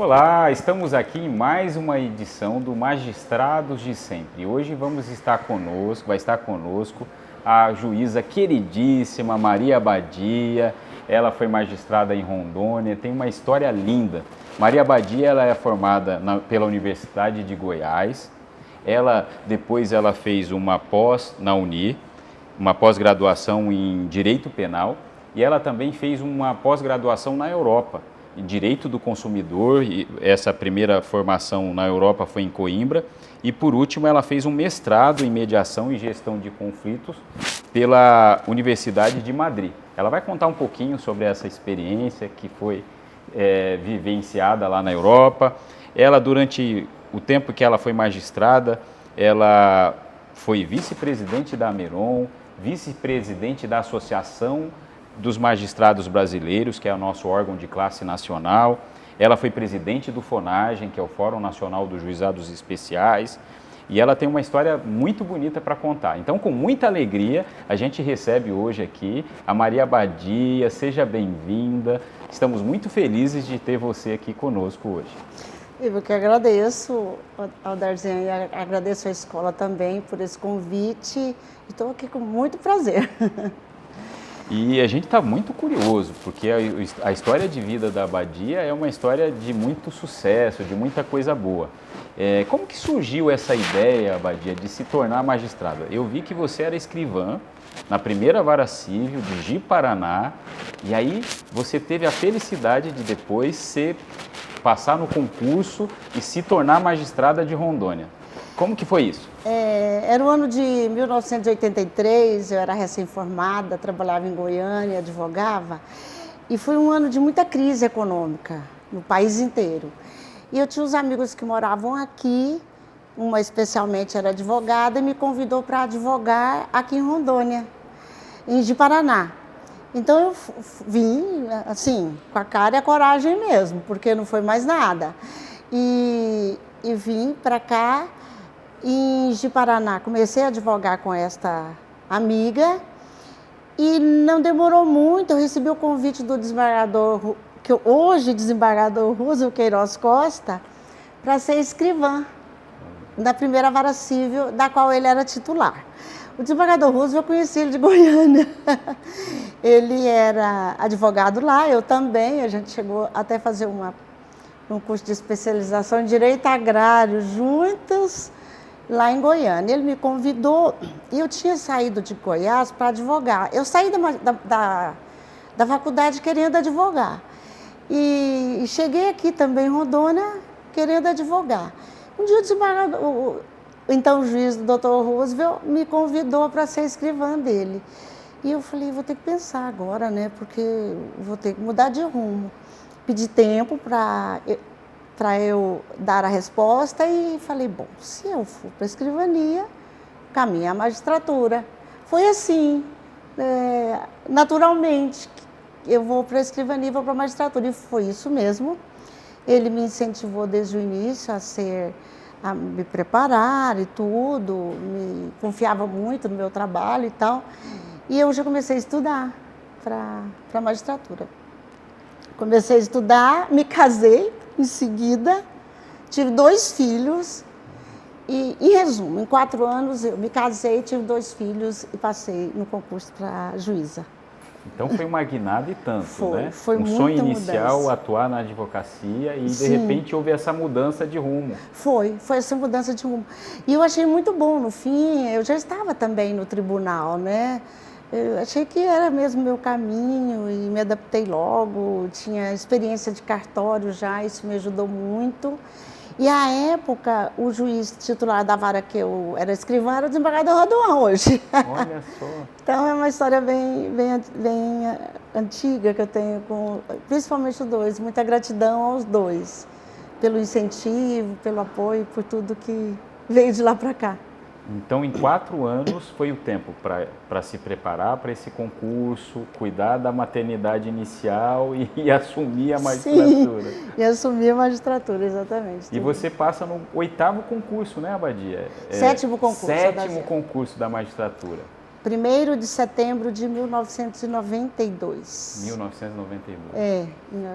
Olá, estamos aqui em mais uma edição do Magistrados de Sempre. Hoje vai estar conosco a juíza queridíssima Maria Abadia. Ela foi magistrada em Rondônia, tem uma história linda. Maria Abadia, ela é formada pela Universidade de Goiás. Depois ela fez uma pós na Uni, uma pós-graduação em Direito Penal, e ela também fez uma pós-graduação na Europa, em Direito do Consumidor, e essa primeira formação na Europa foi em Coimbra, e por último ela fez um mestrado em Mediação e Gestão de Conflitos pela Universidade de Madrid. Ela vai contar um pouquinho sobre essa experiência que foi vivenciada lá na Europa. Ela, durante o tempo que ela foi magistrada, ela foi vice-presidente da Ameron, vice-presidente da Associação dos Magistrados Brasileiros, que é o nosso órgão de classe nacional. Ela foi presidente do FONAGEM, que é o Fórum Nacional dos Juizados Especiais, e ela tem uma história muito bonita para contar. Então, com muita alegria, a gente recebe hoje aqui a Maria Abadia. Seja bem-vinda. Estamos muito felizes de ter você aqui conosco hoje. Eu que agradeço, Aldarzinho, e agradeço à escola também por esse convite. Estou aqui com muito prazer. E a gente está muito curioso, porque a história de vida da Abadia é uma história de muito sucesso, de muita coisa boa. Como que surgiu essa ideia, Abadia, de se tornar magistrada? Eu vi que você era escrivã na primeira vara civil de Ji-Paraná, e aí você teve a felicidade de depois passar no concurso e se tornar magistrada de Rondônia. Como que foi isso? Era o ano de 1983, eu era recém-formada, trabalhava em Goiânia, advogava, e foi um ano de muita crise econômica no país inteiro. E eu tinha uns amigos que moravam aqui, uma especialmente era advogada, e me convidou para advogar aqui em Rondônia, em Ji-Paraná. Então eu vim, assim, com a cara e a coragem mesmo, porque não foi mais nada. E vim para cá. Em Ji-Paraná, comecei a advogar com esta amiga e não demorou muito, eu recebi o convite do desembargador, hoje desembargador Roosevelt Queiroz Costa, para ser escrivã da primeira vara civil, da qual ele era titular. O desembargador Roosevelt, eu conheci ele de Goiânia. Ele era advogado lá, eu também, a gente chegou até a fazer um curso de especialização em Direito Agrário juntas, lá em Goiânia. Ele me convidou e eu tinha saído de Goiás para advogar. Eu saí da faculdade querendo advogar. E cheguei aqui também em Rondônia querendo advogar. Um dia então o juiz, o Dr. Roosevelt, me convidou para ser escrivã dele. E eu falei, vou ter que pensar agora, né? Porque vou ter que mudar de rumo. Pedi tempo para eu dar a resposta e falei, bom, se eu for para a escrivania, caminho é a magistratura. Foi assim, naturalmente, eu vou para a escrivania e vou para a magistratura. E foi isso mesmo. Ele me incentivou desde o início a me preparar e tudo, me confiava muito no meu trabalho e tal. E eu já comecei a estudar para a magistratura. Comecei a estudar, me casei em seguida, tive 2 filhos e, em resumo, em 4 anos eu me casei, tive 2 filhos e passei no concurso para juíza. Então foi uma guinada e tanto, né? Foi um sonho inicial, mudança. Atuar na advocacia e Sim. De repente houve essa mudança de rumo. Foi essa mudança de rumo. E eu achei muito bom, no fim, eu já estava também no tribunal, né? Eu achei que era mesmo meu caminho e me adaptei logo, tinha experiência de cartório já, isso me ajudou muito. E à época, o juiz titular da vara que eu era escrivã era o desembargador Rodoan hoje. Olha só. Então é uma história bem antiga que eu tenho, principalmente os 2, muita gratidão aos 2, pelo incentivo, pelo apoio, por tudo que veio de lá para cá. Então, em 4 anos foi o tempo para se preparar para esse concurso, cuidar da maternidade inicial e assumir a magistratura. Sim, e assumir a magistratura, exatamente. E você passa no 8º concurso, né, Abadia? 7º concurso. 7º concurso da magistratura. 1º de setembro de 1992. 1992.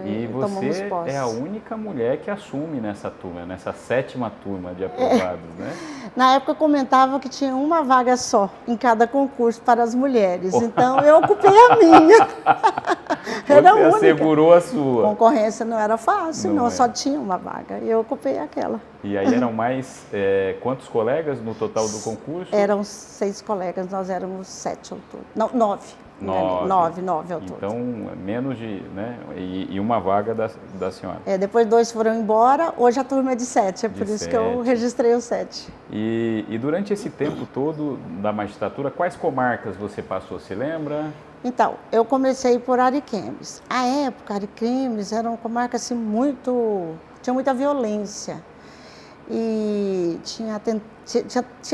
E você é a única mulher que assume nessa turma, nessa 7ª turma de aprovados, né? Na época comentavam que tinha uma vaga só em cada concurso para as mulheres, então eu ocupei a minha. Era você única. Assegurou a sua. A concorrência não era fácil, não, era. Só tinha uma vaga e eu ocupei aquela. E aí eram mais quantos colegas no total do concurso? Eram 6 colegas, nós éramos 7 ao todo. Não, 9. 9 ao todo. Então, menos de, né? E uma vaga da senhora. Depois 2 foram embora, hoje a turma é de 7, por isso que eu registrei os 7. E durante esse tempo todo da magistratura, quais comarcas você passou, se lembra? Então, eu comecei por Ariquemes. À época, Ariquemes era uma comarca assim, tinha muita violência. E tinha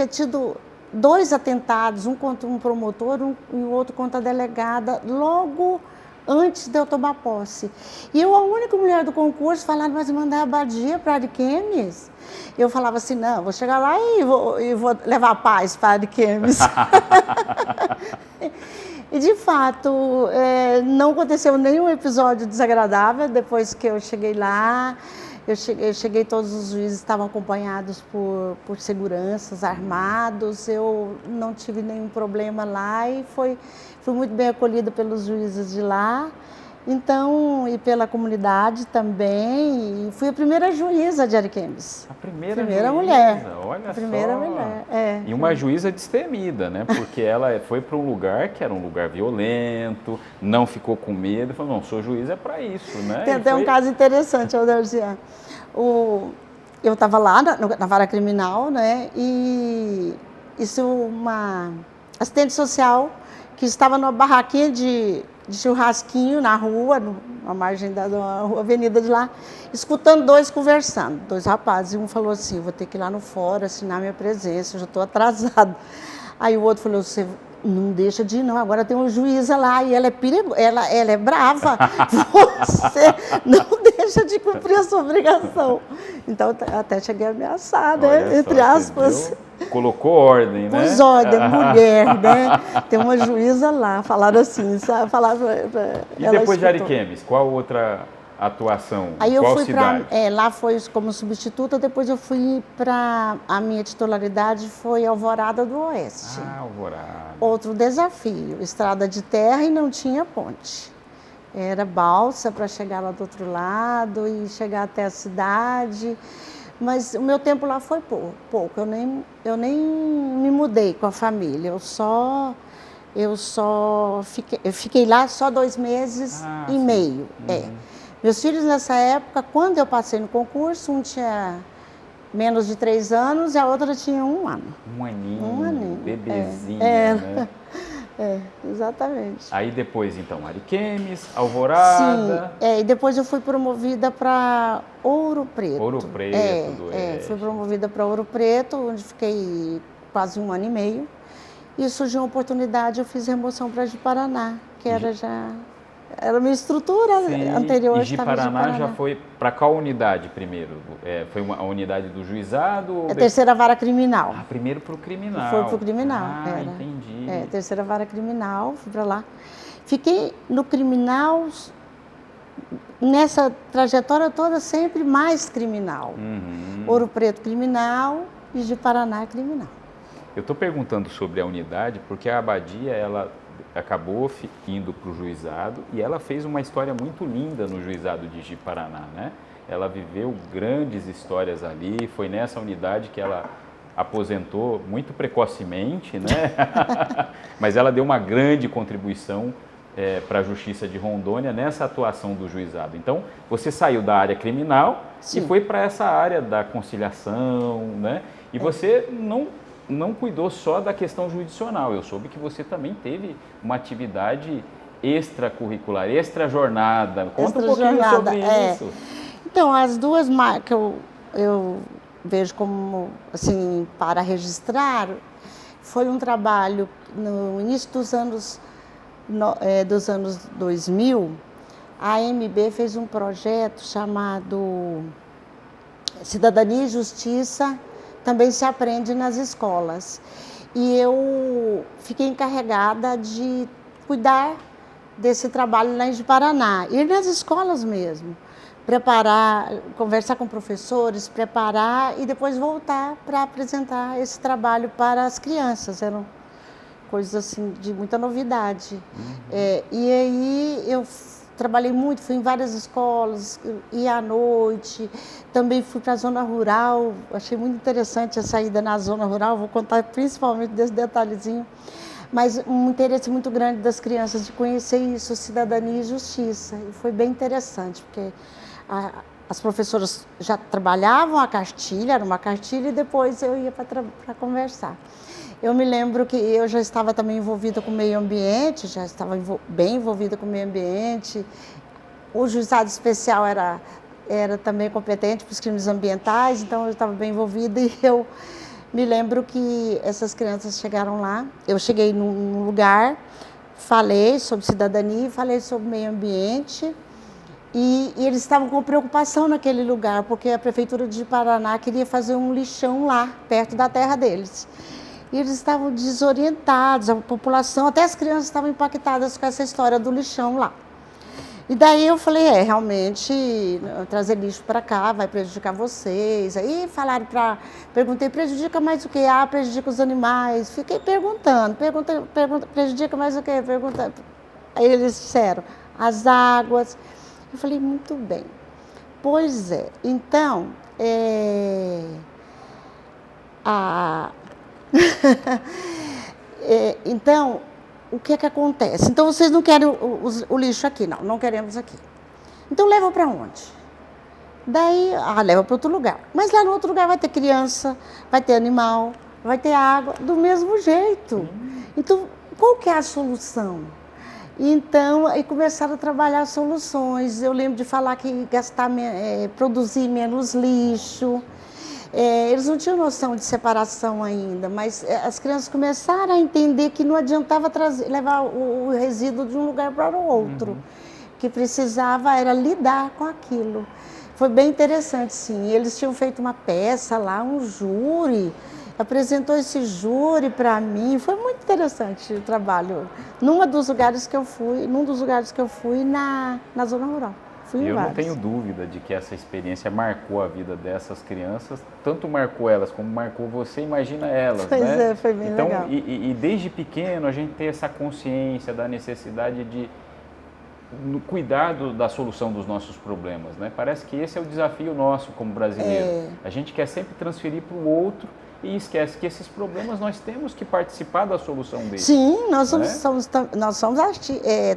tido 2 atentados, um contra um promotor e o outro contra a delegada, logo antes de eu tomar posse. E eu, a única mulher do concurso, falaram, mas mandar a Abadia para Ariquemes? Eu falava assim, não, vou chegar lá e vou levar paz para Ariquemes. E, de fato, não aconteceu nenhum episódio desagradável depois que eu cheguei lá. Eu cheguei, todos os juízes estavam acompanhados por seguranças armados, eu não tive nenhum problema lá e fui muito bem acolhida pelos juízes de lá, então, e pela comunidade também, e fui a primeira juíza de Ariquemes. A primeira juíza, mulher, olha a primeira só. Mulher, E uma juíza destemida, né? Porque ela foi para um lugar que era um lugar violento, não ficou com medo, falou, não, sou juíza para isso, né? Tem até um caso interessante, Alderciano. Eu estava lá na vara criminal, né? E isso uma assistente social que estava numa barraquinha de churrasquinho na rua, na margem da avenida de lá, escutando 2 conversando, 2 rapazes. E um falou assim, vou ter que ir lá no fórum assinar minha presença, eu já estou atrasado. Aí o outro falou, você não deixa de ir não, agora tem uma juíza lá e ela é ela é brava, você não deixa de cumprir a sua obrigação. Então até cheguei a ameaçar, né? Entre aspas. Colocou ordem, né? Pus ordem, mulher, né? Tem uma juíza lá, falaram assim, sabe? E depois de Ariquemes, qual outra atuação? Aí eu qual fui cidade? Lá foi como substituta, depois eu fui para, a minha titularidade foi Alvorada do Oeste. Alvorada. Outro desafio, estrada de terra e não tinha ponte. Era balsa para chegar lá do outro lado e chegar até a cidade. Mas o meu tempo lá foi pouco. Eu nem me mudei com a família. Eu fiquei lá só 2 meses e meio. Meus filhos nessa época, quando eu passei no concurso, um tinha menos de 3 anos e a outra tinha 1 ano. Um aninho. Um aninho. Bebezinha, né? Exatamente. Aí depois, então, Ariquemes, Alvorada. Sim, e depois eu fui promovida para Ouro Preto. Ouro Preto do Oeste. Fui promovida para Ouro Preto, onde fiquei quase 1 ano e meio. E surgiu uma oportunidade, eu fiz remoção para Ji-Paraná, que era a minha estrutura anterior. E Ji-Paraná já foi para qual unidade primeiro? Foi a unidade do juizado? É a 3ª vara criminal. Primeiro para o criminal. Foi para o criminal. Entendi. 3ª vara criminal, fui para lá. Fiquei no criminal, nessa trajetória toda, sempre mais criminal. Ouro Preto criminal e Ji-Paraná criminal. Eu estou perguntando sobre a unidade porque a Abadia, ela acabou indo para o juizado e ela fez uma história muito linda no juizado de Ji-Paraná, né? Ela viveu grandes histórias ali, foi nessa unidade que ela aposentou muito precocemente, né? Mas ela deu uma grande contribuição para a Justiça de Rondônia nessa atuação do juizado. Então, você saiu da área criminal e foi para essa área da conciliação, né? E você não cuidou só da questão jurisdicional, eu soube que você também teve uma atividade extracurricular, extra-jornada. Conta um pouquinho sobre isso. Então, as 2 marcas eu vejo como, assim, para registrar, foi um trabalho no início dos anos 2000, a AMB fez um projeto chamado Cidadania e Justiça, também se aprende nas escolas. e eu fiquei encarregada de cuidar desse trabalho lá em Paraná, ir nas escolas mesmo, preparar, conversar com professores, preparar e depois voltar para apresentar esse trabalho para as crianças. Eram coisas assim de muita novidade. E aí eu trabalhei muito, fui em várias escolas, ia à noite, também fui para a zona rural, achei muito interessante a saída na zona rural, vou contar principalmente desse detalhezinho, mas um interesse muito grande das crianças de conhecer isso, cidadania e justiça, e foi bem interessante, porque as professoras já trabalhavam a cartilha, era uma cartilha, e depois eu ia para conversar. Eu me lembro que eu já estava também envolvida com o meio ambiente, já estava bem envolvida com o meio ambiente. O juizado especial era também competente para os crimes ambientais, então eu estava bem envolvida e eu me lembro que essas crianças chegaram lá. Eu cheguei num lugar, falei sobre cidadania, falei sobre meio ambiente e eles estavam com preocupação naquele lugar, porque a Prefeitura de Paraná queria fazer um lixão lá, perto da terra deles. E eles estavam desorientados, a população, até as crianças estavam impactadas com essa história do lixão lá. E daí eu falei, realmente, trazer lixo para cá vai prejudicar vocês. Aí perguntei, prejudica mais o quê? Prejudica os animais. Fiquei perguntando, prejudica mais o quê? Aí eles disseram, as águas. Eu falei, muito bem. Pois é, então, então, o que é que acontece? Então, vocês não querem o lixo aqui? Não, não queremos aqui. Então, leva para onde? Daí, leva para outro lugar. Mas lá no outro lugar vai ter criança, vai ter animal, vai ter água, do mesmo jeito. Então, qual que é a solução? Então, aí começaram a trabalhar soluções. Eu lembro de falar que produzir menos lixo. Eles não tinham noção de separação ainda, mas as crianças começaram a entender que não adiantava levar o resíduo de um lugar para o outro, que precisava era lidar com aquilo. Foi bem interessante, sim. Eles tinham feito uma peça lá, um júri, apresentou esse júri para mim. Foi muito interessante o trabalho. Num dos lugares que eu fui na zona rural. Eu não tenho dúvida de que essa experiência marcou a vida dessas crianças, tanto marcou elas como marcou você, imagina elas, pois né? É, foi bem legal. E desde pequeno a gente tem essa consciência da necessidade de cuidar da solução dos nossos problemas, né? Parece que esse é o desafio nosso como brasileiro. A gente quer sempre transferir para o outro e esquece que esses problemas nós temos que participar da solução deles. Sim, nós somos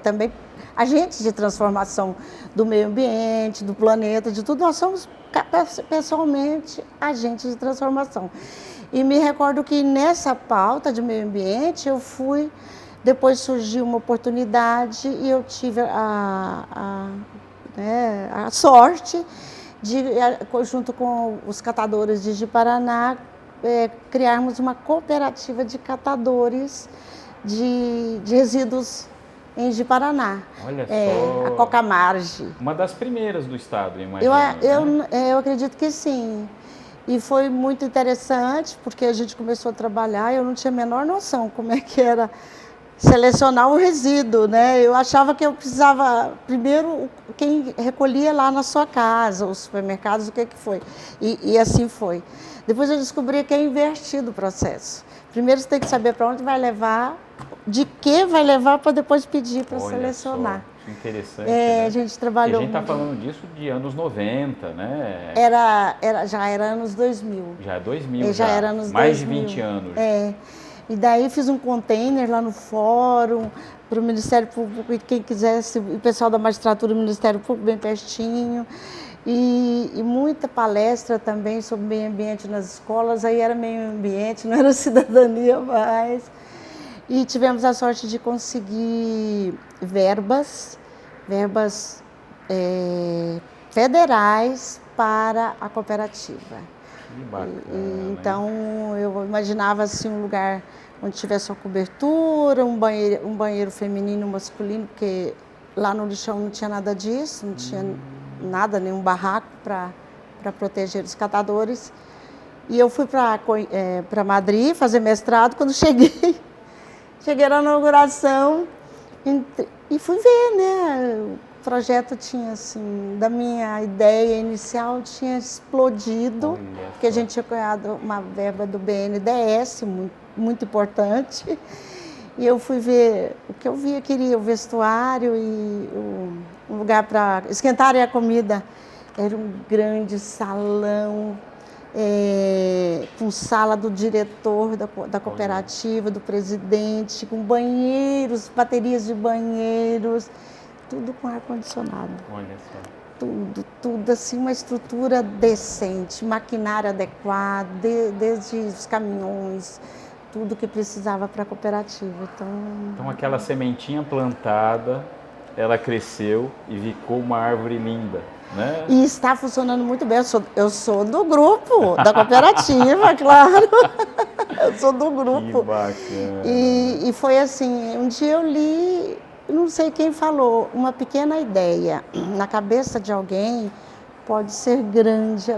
também agentes de transformação do meio ambiente, do planeta, de tudo. Nós somos pessoalmente agentes de transformação. E me recordo que nessa pauta de meio ambiente depois surgiu uma oportunidade e eu tive a sorte de, junto com os catadores de Ji-Paraná, criarmos uma cooperativa de catadores de resíduos em Ji-Paraná. Olha só. A Cocamarge. Uma das primeiras do estado, imagino. Eu acredito que sim. E foi muito interessante, porque a gente começou a trabalhar e eu não tinha a menor noção como é que era selecionar o resíduo, né? Eu achava que eu precisava, primeiro, quem recolhia lá na sua casa, os supermercados, o que foi. E assim foi. Depois eu descobri que é invertido o processo. Primeiro você tem que saber para onde vai levar, de que vai levar, para depois pedir para selecionar. Só, interessante, né? A gente trabalhou. E a gente está falando disso de anos 90, né? Já era anos 2000. Já é 2000, já era anos mais 2000. de 20 anos. E daí fiz um container lá no fórum, para o Ministério Público, e quem quisesse, o pessoal da magistratura do Ministério Público, bem pertinho. E muita palestra também sobre meio ambiente nas escolas, aí era meio ambiente, não era cidadania mais. E tivemos a sorte de conseguir verbas federais para a cooperativa. Que bacana, então, eu imaginava assim, um lugar onde tivesse uma cobertura, um banheiro feminino e masculino, porque lá no lixão não tinha nada disso, não tinha nada, nenhum barraco para proteger os catadores. E eu fui para Madrid fazer mestrado. Quando cheguei lá na inauguração e fui ver, né? O projeto tinha, assim, da minha ideia inicial, tinha explodido, porque a gente tinha ganhado uma verba do BNDES, muito, muito importante. E eu fui ver o que eu via, queria o vestuário e um lugar para esquentarem a comida. Era um grande salão, com sala do diretor da cooperativa, do presidente, com banheiros, baterias de banheiros, tudo com ar-condicionado. Olha só. Tudo assim, uma estrutura decente, maquinário adequado, desde os caminhões, tudo que precisava para a cooperativa. Então aquela sementinha plantada, ela cresceu e ficou uma árvore linda, né? E está funcionando muito bem. Eu sou do grupo, da cooperativa, claro. Eu sou do grupo. Que bacana. E foi assim, um dia eu li, não sei quem falou, uma pequena ideia na cabeça de alguém pode ser grande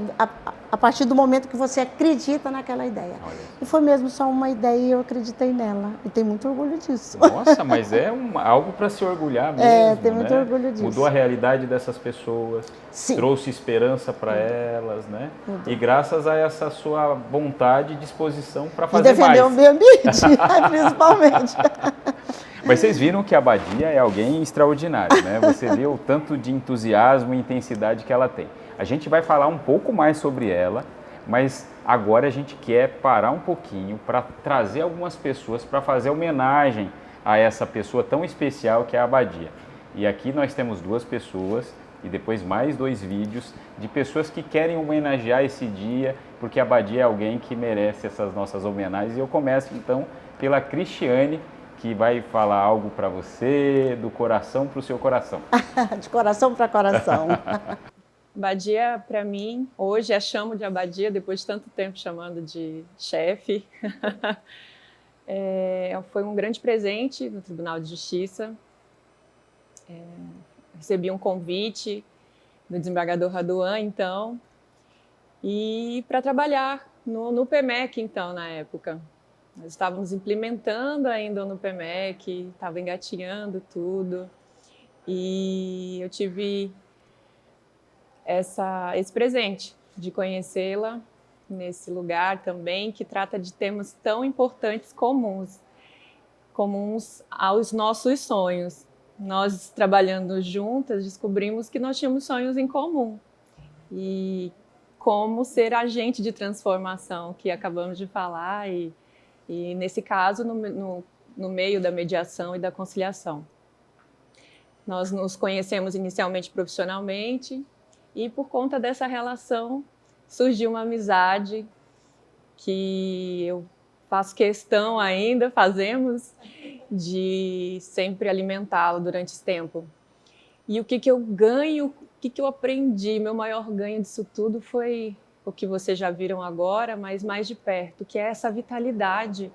a partir do momento que você acredita naquela ideia. Olha. E foi mesmo só uma ideia e eu acreditei nela. E tenho muito orgulho disso. Nossa, mas é algo para se orgulhar mesmo, tenho muito né? orgulho disso. Mudou a realidade dessas pessoas, Sim. Trouxe esperança para elas, né? Mudou. E graças a essa sua vontade e disposição para De fazer defender mais. o meio ambiente, principalmente. Mas vocês viram que a Badia é alguém extraordinário, né? Você viu o tanto de entusiasmo e intensidade que ela tem. A gente vai falar um pouco mais sobre ela, mas agora a gente quer parar um pouquinho para trazer algumas pessoas para fazer homenagem a essa pessoa tão especial que é a Badia. E aqui nós temos 2 pessoas e depois mais 2 vídeos de pessoas que querem homenagear esse dia, porque a Badia é alguém que merece essas nossas homenagens. E eu começo então pela Cristiane, que vai falar algo para você, do coração para o seu coração. De coração para coração. Badia, para mim, hoje a chamo de Abadia, depois de tanto tempo chamando de chefe. Foi um grande presente no Tribunal de Justiça. Recebi um convite do desembargador Raduan, então, e para trabalhar no PMEC, então, na época. Nós estávamos implementando ainda no PMEC, estava engatinhando tudo, e eu tive esse presente de conhecê-la nesse lugar também, que trata de temas tão importantes comuns aos nossos sonhos. Nós, trabalhando juntas, descobrimos que nós tínhamos sonhos em comum. E como ser agente de transformação, que acabamos de falar, e nesse caso, no meio da mediação e da conciliação. Nós nos conhecemos inicialmente profissionalmente, e por conta dessa relação surgiu uma amizade que eu faço questão ainda, fazemos, de sempre alimentá-lo durante esse tempo. E o que eu ganho, o que eu aprendi, meu maior ganho disso tudo foi o que vocês já viram agora, mas mais de perto, que é essa vitalidade.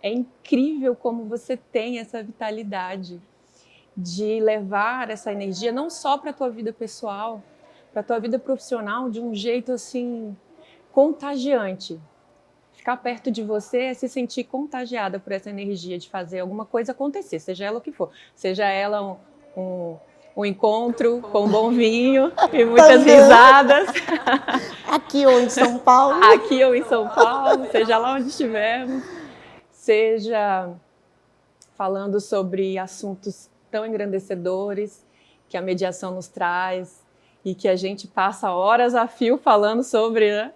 É incrível como você tem essa vitalidade de levar essa energia não só para a tua vida pessoal, para a tua vida profissional de um jeito assim contagiante. Ficar perto de você é se sentir contagiada por essa energia de fazer alguma coisa acontecer, seja ela o que for. Seja ela um encontro com um bom vinho e muitas risadas. Aqui ou em São Paulo. Aqui ou em São Paulo, seja lá onde estivermos. Seja falando sobre assuntos tão engrandecedores que a mediação nos traz e que a gente passa horas a fio falando sobre, né?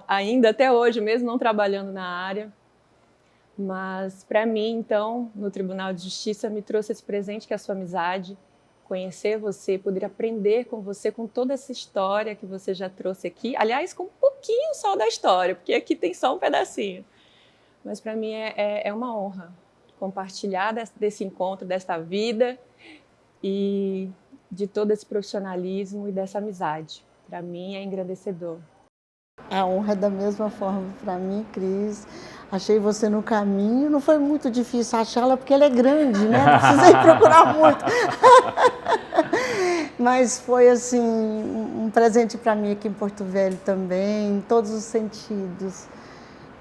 Ainda até hoje, mesmo não trabalhando na área. Mas, para mim, então, no Tribunal de Justiça, me trouxe esse presente que é a sua amizade, conhecer você, poder aprender com você, com toda essa história que você já trouxe aqui. Aliás, com um pouquinho só da história, porque aqui tem só um pedacinho. Mas, para mim, é uma honra compartilhar desse encontro, dessa vida e de todo esse profissionalismo e dessa amizade. Para mim, é engrandecedor. A honra é da mesma forma para mim, Cris. Achei você no caminho, não foi muito difícil achá-la, porque ela é grande, né? Não precisei procurar muito. Mas foi assim um presente para mim aqui em Porto Velho também, em todos os sentidos.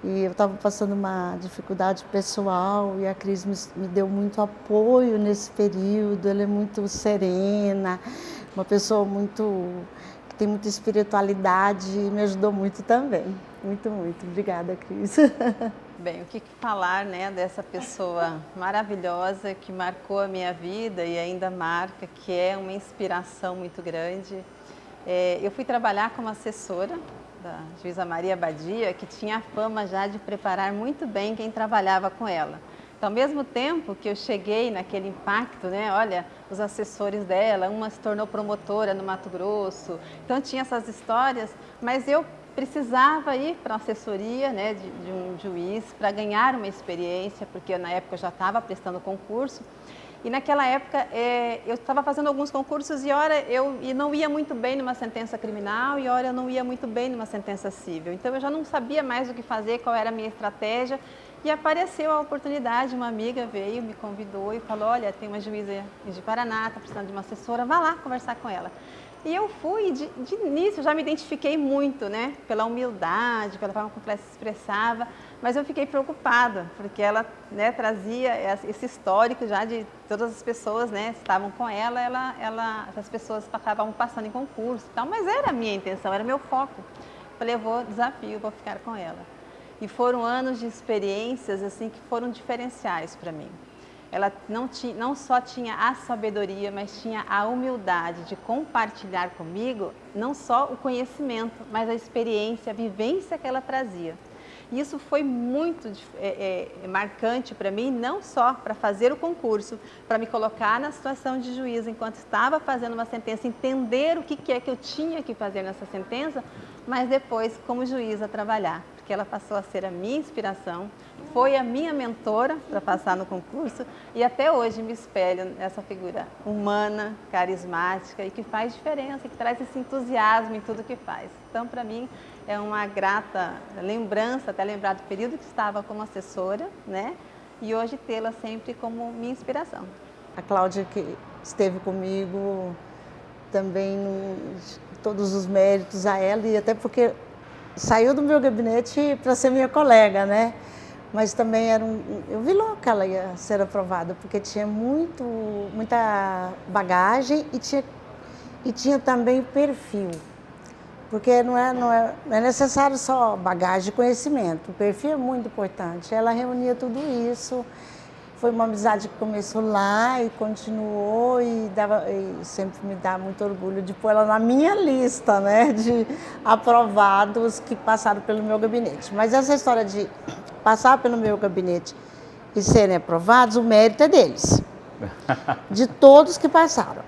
E eu estava passando uma dificuldade pessoal e a Cris me deu muito apoio nesse período. Ela é muito serena, uma pessoa que tem muita espiritualidade e me ajudou muito também. Muito, muito. Obrigada, Cris. Bem, o que falar, né, dessa pessoa maravilhosa que marcou a minha vida e ainda marca, que é uma inspiração muito grande. Eu fui trabalhar como assessora da juíza Maria Badia, que tinha a fama já de preparar muito bem quem trabalhava com ela. Então, ao mesmo tempo que eu cheguei naquele impacto, né, olha, os assessores dela, uma se tornou promotora no Mato Grosso, então tinha essas histórias, mas eu precisava ir para a assessoria, né, de um juiz para ganhar uma experiência, porque na época eu já estava prestando concurso. E naquela época eu estava fazendo alguns concursos e ora eu não ia muito bem numa sentença criminal e ora eu não ia muito bem numa sentença civil. Então eu já não sabia mais o que fazer, qual era a minha estratégia. E apareceu a oportunidade, uma amiga veio, me convidou e falou, olha, tem uma juíza de Paraná, está precisando de uma assessora, vá lá conversar com ela. E eu fui, de início, já me identifiquei muito, né, pela humildade, pela forma como ela se expressava, mas eu fiquei preocupada, porque ela, né, trazia esse histórico já de todas as pessoas, né, estavam com ela, essas pessoas acabavam passando em concurso e tal, mas era a minha intenção, era meu foco. Falei, eu vou ficar com ela. E foram anos de experiências, assim, que foram diferenciais para mim. Ela não só tinha a sabedoria, mas tinha a humildade de compartilhar comigo não só o conhecimento, mas a experiência, a vivência que ela trazia. E isso foi muito marcante para mim, não só para fazer o concurso, para me colocar na situação de juíza enquanto estava fazendo uma sentença, entender o que é que eu tinha que fazer nessa sentença, mas depois como juíza trabalhar, porque ela passou a ser a minha inspiração, foi a minha mentora para passar no concurso e até hoje me espelho nessa figura humana, carismática e que faz diferença, que traz esse entusiasmo em tudo que faz. Então, para mim, é uma grata lembrança, até lembrar do período que estava como assessora, né? E hoje tê-la sempre como minha inspiração. A Cláudia, que esteve comigo, também todos os méritos a ela, e até porque saiu do meu gabinete para ser minha colega, né? Mas também eu vi logo que ela ia ser aprovada, porque tinha muita bagagem e tinha também perfil. Porque não é necessário só bagagem e conhecimento, o perfil é muito importante. Ela reunia tudo isso, foi uma amizade que começou lá e continuou e sempre me dá muito orgulho de pôr ela na minha lista, né, de aprovados que passaram pelo meu gabinete. Mas essa história de passar pelo meu gabinete e serem aprovados, o mérito é deles, de todos que passaram.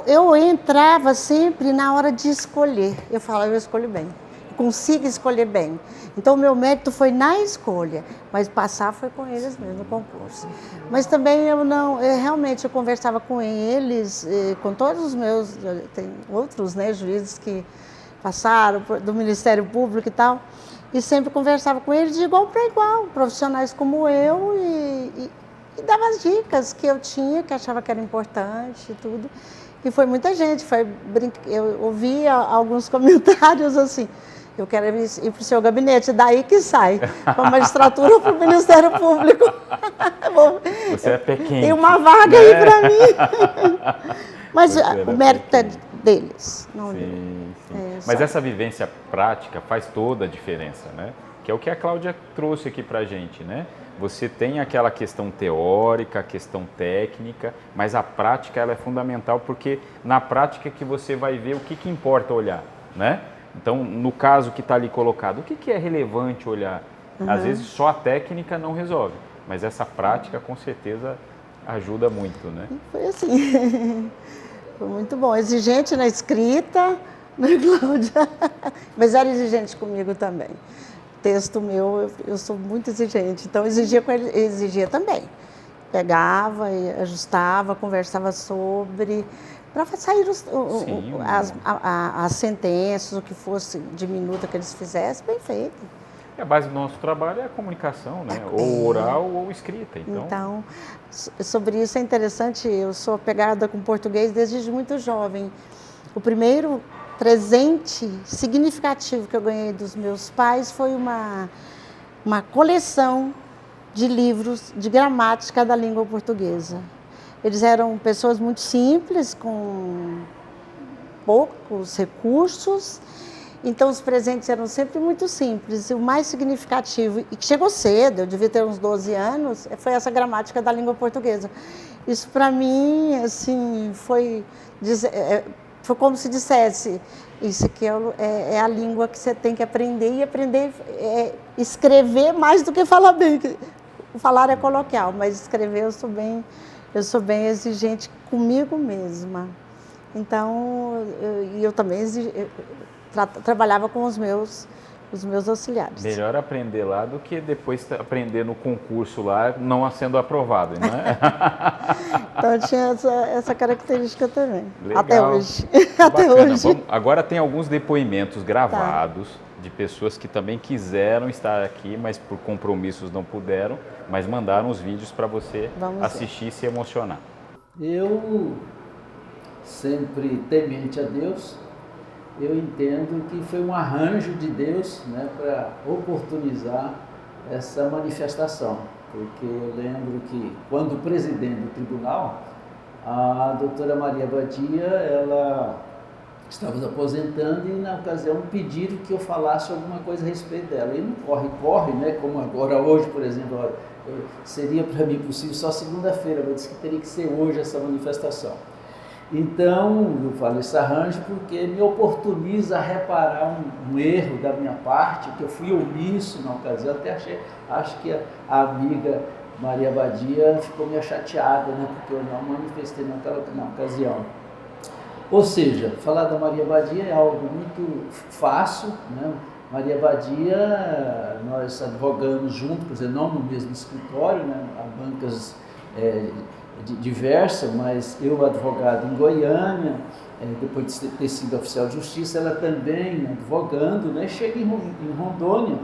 Eu entrava sempre na hora de escolher. Eu falava, eu escolho bem, consigo escolher bem. Então, o meu mérito foi na escolha, mas passar foi com eles mesmo no concurso. Mas também realmente eu conversava com eles, com todos os meus, tem outros, né, juízes que passaram do Ministério Público e tal, e sempre conversava com eles de igual para igual, profissionais como eu, e dava as dicas que eu tinha, que achava que era importante e tudo. E foi muita gente, eu ouvia alguns comentários assim, eu quero ir para o seu gabinete, daí que sai, para a magistratura ou para o Ministério Público. Você é pequeno. Tem uma vaga aí para mim. Mas o mérito é deles, não sim. Mas essa vivência prática faz toda a diferença, né? Que é o que a Cláudia trouxe aqui para a gente, né? Você tem aquela questão teórica, a questão técnica, mas a prática ela é fundamental porque na prática que você vai ver o que importa olhar, né? Então, no caso que está ali colocado, o que é relevante olhar? Às vezes só a técnica não resolve, mas essa prática com certeza ajuda muito, né? Foi assim, foi muito bom. Exigente na escrita, né, Cláudia? Mas era exigente comigo também. Texto meu, eu sou muito exigente, então exigia com ele, exigia também. Pegava, ajustava, conversava sobre, para sair as sentenças, o que fosse de minuta que eles fizessem, bem feito. E a base do nosso trabalho é a comunicação, né? Ou oral ou escrita. Então, sobre isso é interessante, eu sou apegada com português desde muito jovem. O primeiro presente significativo que eu ganhei dos meus pais foi uma coleção de livros de gramática da língua portuguesa. Eles eram pessoas muito simples, com poucos recursos, então os presentes eram sempre muito simples. E o mais significativo, e que chegou cedo, eu devia ter uns 12 anos, foi essa gramática da língua portuguesa. Isso para mim, assim, foi como se dissesse, isso aqui é a língua que você tem que aprender, e aprender escrever mais do que falar bem. Falar é coloquial, mas escrever eu sou bem exigente comigo mesma. Então, eu também trabalhava com os meus auxiliares. Melhor aprender lá do que depois aprender no concurso lá, não sendo aprovado, né? Então, eu tinha essa característica também. Legal. Até hoje. Até hoje. Agora tem alguns depoimentos gravados de pessoas que também quiseram estar aqui, mas por compromissos não puderam, mas mandaram os vídeos para você assistir e se emocionar. Eu, sempre temente a Deus, eu entendo que foi um arranjo de Deus, né, para oportunizar essa manifestação. Porque eu lembro que, quando presidente do tribunal, a doutora Maria Badia, ela estava aposentando, e na ocasião pediram que eu falasse alguma coisa a respeito dela. E não corre, né, como agora hoje, por exemplo, seria para mim possível só segunda-feira, mas disse que teria que ser hoje essa manifestação. Então, eu falo esse arranjo porque me oportuniza a reparar um erro da minha parte, que eu fui omisso na ocasião, acho que a amiga Maria Badia ficou meio chateada, né, porque eu não manifestei na ocasião. Ou seja, falar da Maria Badia é algo muito fácil, né? Maria Badia, nós advogamos juntos, por exemplo, não no mesmo escritório, né? Há bancas diversas, mas eu advogado em Goiânia, depois de ter sido oficial de justiça, ela também advogando, né? Chega em Rondônia,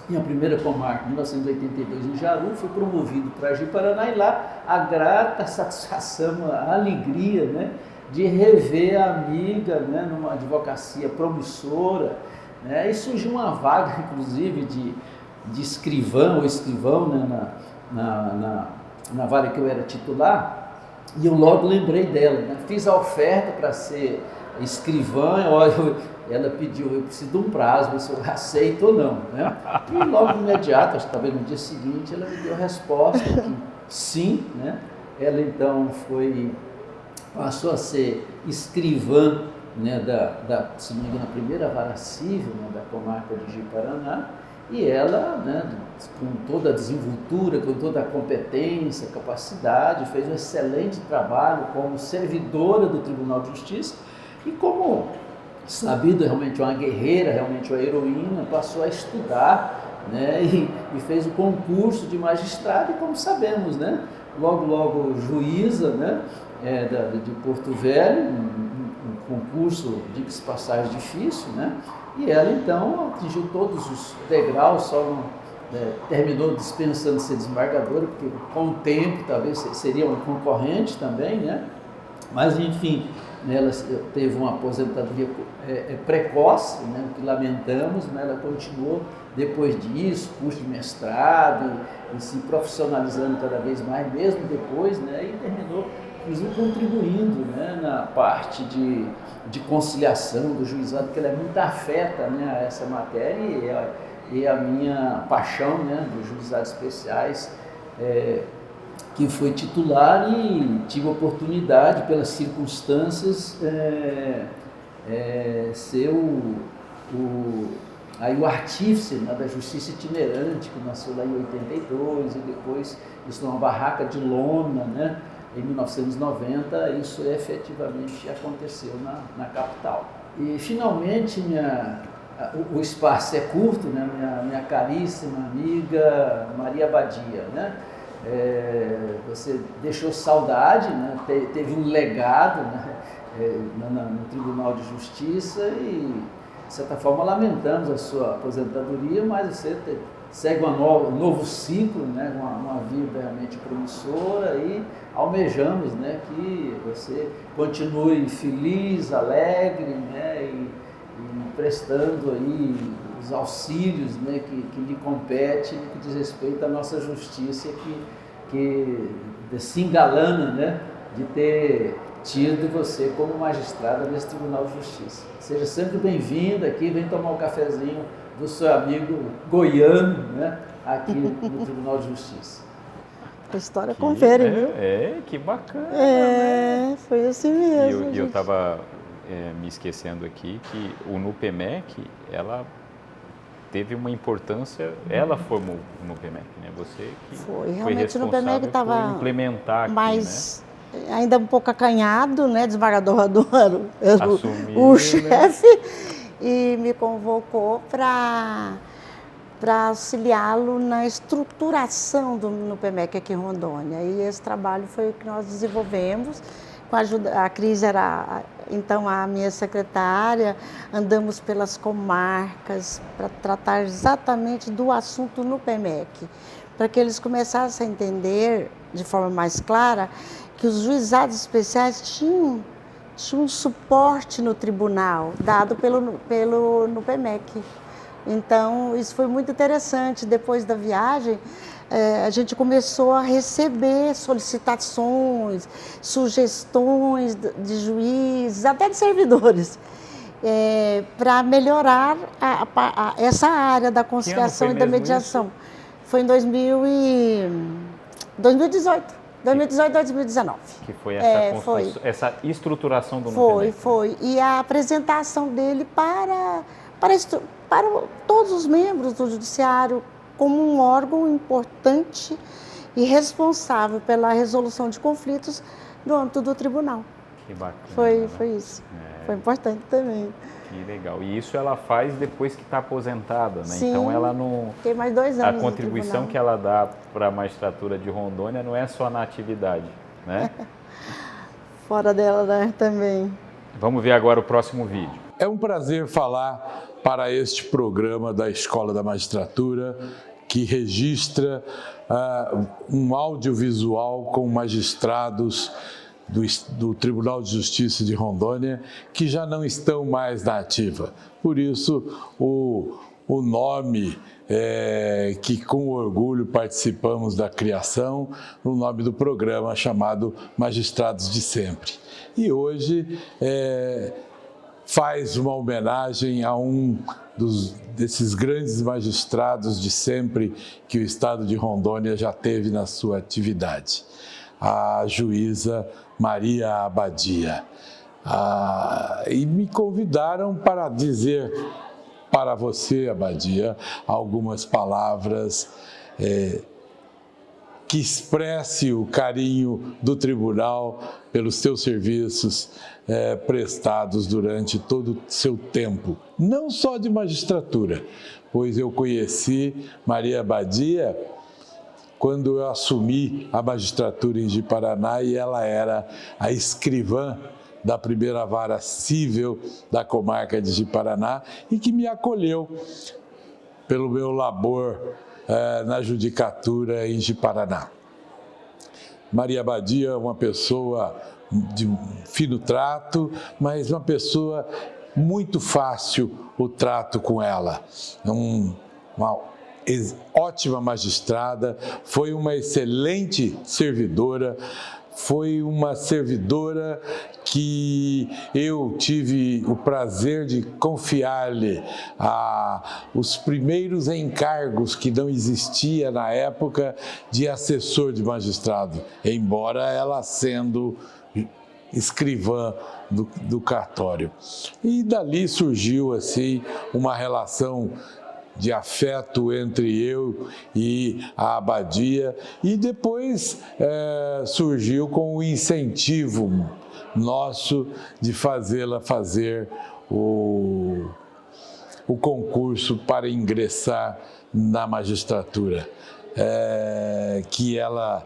minha primeira comarca, em 1982, em Jaru, fui promovido para Ji-Paraná, e lá a grata satisfação, a alegria, né, de rever a amiga, né, numa advocacia promissora, né, e surgiu uma vaga, inclusive, de escrivão ou escrivão, né, na vara que eu era titular, e eu logo lembrei dela, né, fiz a oferta para ser escrivã, ela pediu, eu preciso de um prazo, se eu aceito ou não, né? E logo no imediato, acho que talvez no dia seguinte, ela me deu a resposta que sim, né? Ela então passou a ser escrivã, né, se não me engano, a primeira vara civil, né, da comarca de Ji-Paraná, e ela, né, com toda a desenvoltura, com toda a competência, capacidade, fez um excelente trabalho como servidora do Tribunal de Justiça, e como sabido, realmente uma guerreira, realmente uma heroína, passou a estudar, né, e fez o concurso de magistrado, e como sabemos, né, logo juíza, né, de Porto Velho, um concurso de passagem difícil, né, e ela então atingiu todos os degraus, terminou dispensando ser desembargadora, porque com o tempo talvez seria uma concorrente também, né, mas enfim, ela teve uma aposentadoria precoce, né, que lamentamos, né, ela continuou depois disso, curso de mestrado, e se profissionalizando cada vez mais, mesmo depois, né, e terminou, inclusive, contribuindo, né, na parte de conciliação do juizado, porque ela é muito afeta, né, a essa matéria, e a minha paixão, né, dos juizados especiais, que foi titular, e tive a oportunidade, pelas circunstâncias, ser o artífice, né, da justiça itinerante, que nasceu lá em 82, e depois isso numa barraca de lona, né, em 1990, isso efetivamente aconteceu na capital. E finalmente o espaço é curto, né, minha caríssima amiga Maria Badia, né? Você deixou saudade, né? Teve um legado, né? No Tribunal de Justiça, e de certa forma, lamentamos a sua aposentadoria, mas você segue um novo ciclo, né, uma vida realmente promissora e almejamos, né, que você continue feliz, alegre, né, e prestando aí os auxílios, né, que lhe compete, que diz respeito à nossa justiça, que se engalana, né, de ter tido você como magistrada desse Tribunal de Justiça. Seja sempre bem-vinda aqui, vem tomar um cafezinho do seu amigo goiano, né, aqui no Tribunal de Justiça. A história confere, viu? Que bacana. Foi assim mesmo. E eu estava me esquecendo aqui que o NUPEMEC, ela teve uma importância, ela formou o NUPEMEC, né? Você que foi responsável por implementar aqui, mas ainda um pouco acanhado, né? Desembargador Adoro era assumiu, o chefe, e me convocou para auxiliá-lo na estruturação do NUPEMEC aqui em Rondônia. E esse trabalho foi o que nós desenvolvemos. Com a ajuda, a Cris era então a minha secretária, andamos pelas comarcas para tratar exatamente do assunto NUPEMEC, para que eles começassem a entender de forma mais clara que os juizados especiais tinham um suporte no tribunal dado pelo NUPEMEC. Então, isso foi muito interessante. Depois da viagem, a gente começou a receber solicitações, sugestões de juízes, até de servidores, para melhorar essa área da conciliação e da mediação. Isso? Foi em 2018, 2019. Que foi essa estruturação do NUPEMEC. Foi. E a apresentação dele para todos os membros do Judiciário como um órgão importante e responsável pela resolução de conflitos no âmbito do tribunal. Que bacana. Foi isso. Foi importante também. Que legal. E isso ela faz depois que está aposentada, né? Sim, então ela não... Tem mais 2 anos. A contribuição que ela dá para a magistratura de Rondônia não é só na atividade, né? Fora dela, né, também. Vamos ver agora o próximo vídeo. É um prazer falar para este programa da Escola da Magistratura, que registra um audiovisual com magistrados do Tribunal de Justiça de Rondônia que já não estão mais na ativa. Por isso, o nome que com orgulho participamos da criação, o nome do programa chamado Magistrados de Sempre. E hoje faz uma homenagem a desses grandes magistrados de sempre que o Estado de Rondônia já teve na sua atividade, a juíza Maria Abadia. E me convidaram para dizer para você, Abadia, algumas palavras que expresse o carinho do tribunal pelos seus serviços prestados durante todo o seu tempo, não só de magistratura, pois eu conheci Maria Abadia quando eu assumi a magistratura em Ji-Paraná e ela era a escrivã da primeira vara civil da comarca de Ji-Paraná e que me acolheu pelo meu labor na judicatura em Ji-Paraná. Maria Abadia é uma pessoa de fino trato, mas uma pessoa muito fácil o trato com ela. Uma ótima magistrada, foi uma excelente servidora, foi uma servidora que eu tive o prazer de confiar-lhe os primeiros encargos que não existia na época de assessor de magistrado, embora ela sendo escrivã do cartório. E dali surgiu assim uma relação de afeto entre eu e a Abadia, e depois surgiu com o incentivo nosso de fazê-la fazer o concurso para ingressar na magistratura, que ela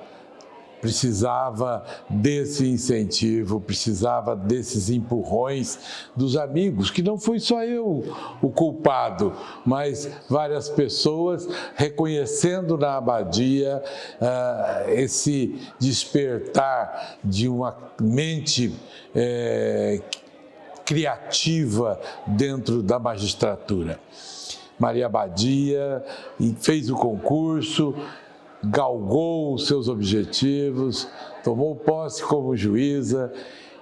precisava desse incentivo, precisava desses empurrões dos amigos, que não fui só eu o culpado, mas várias pessoas reconhecendo na abadia esse despertar de uma mente criativa dentro da magistratura. Maria Abadia fez o concurso, galgou os seus objetivos, tomou posse como juíza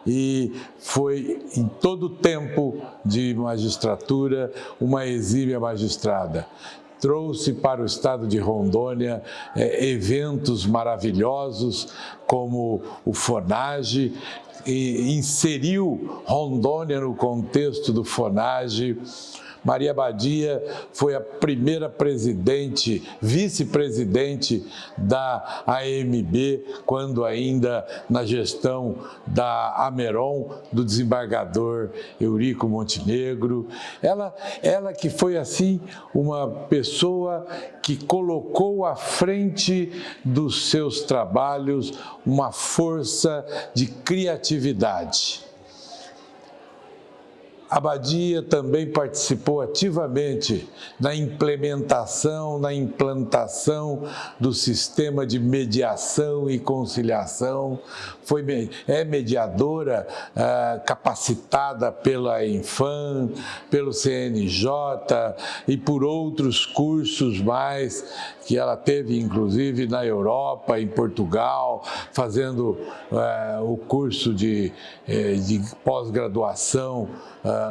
e foi, em todo o tempo de magistratura, uma exímia magistrada. Trouxe para o estado de Rondônia eventos maravilhosos, como o FONAGE, e inseriu Rondônia no contexto do FONAGE. Maria Abadia foi a primeira vice-presidente da AMB, quando ainda na gestão da Ameron, do desembargador Eurico Montenegro. Ela que foi, assim, uma pessoa que colocou à frente dos seus trabalhos uma força de criatividade. Abadia também participou ativamente na implantação do sistema de mediação e conciliação. É mediadora capacitada pela Infam, pelo CNJ e por outros cursos mais que ela teve, inclusive na Europa, em Portugal, fazendo o curso de pós-graduação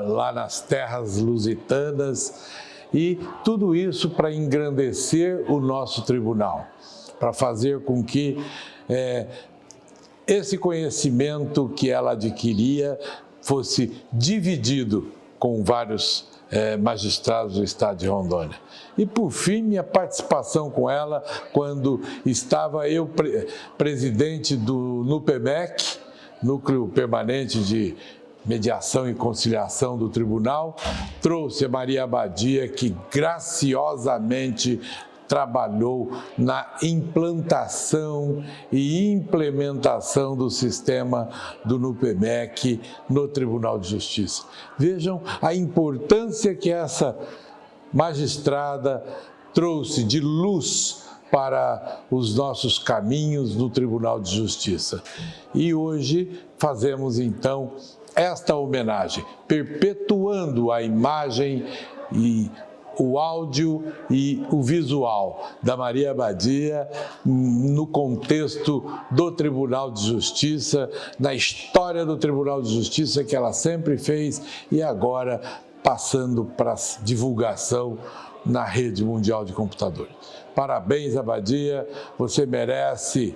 lá nas terras lusitanas, e tudo isso para engrandecer o nosso tribunal, para fazer com que esse conhecimento que ela adquiria fosse dividido com vários magistrados do estado de Rondônia. E, por fim, minha participação com ela, quando estava eu presidente do NUPEMEC, Núcleo Permanente de Mediação e Conciliação do Tribunal, trouxe a Maria Abadia, que graciosamente trabalhou na implantação e implementação do sistema do NUPEMEC no Tribunal de Justiça. Vejam a importância que essa magistrada trouxe de luz para os nossos caminhos no Tribunal de Justiça. E hoje fazemos, então, esta homenagem, perpetuando a imagem e o áudio e o visual da Maria Abadia no contexto do Tribunal de Justiça, na história do Tribunal de Justiça que ela sempre fez e agora passando para a divulgação na rede mundial de computadores. Parabéns, Abadia, você merece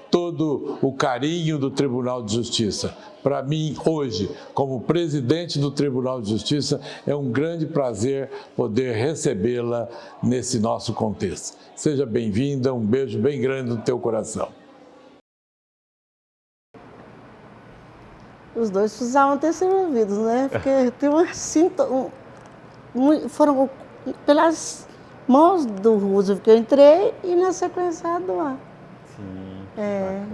todo o carinho do Tribunal de Justiça. Para mim, hoje, como presidente do Tribunal de Justiça, é um grande prazer poder recebê-la nesse nosso contexto. Seja bem-vinda, um beijo bem grande no teu coração. Os dois precisavam ter sido ouvidos, né? Porque tem foram pelas mãos do Roosevelt que eu entrei e na sequência a do ar. Sim.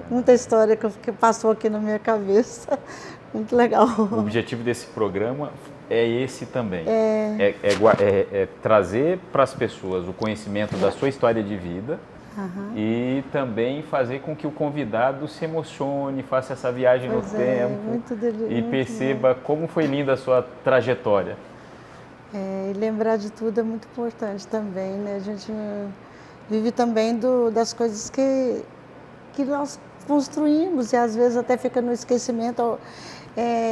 Muita história que passou aqui na minha cabeça, muito legal. O objetivo desse programa é esse também, é trazer para as pessoas o conhecimento da sua história de vida e também fazer com que o convidado se emocione, faça essa viagem no tempo e perceba como foi linda a sua trajetória. E lembrar de tudo é muito importante também, né? A gente vive também das coisas que nós construímos e às vezes até fica no esquecimento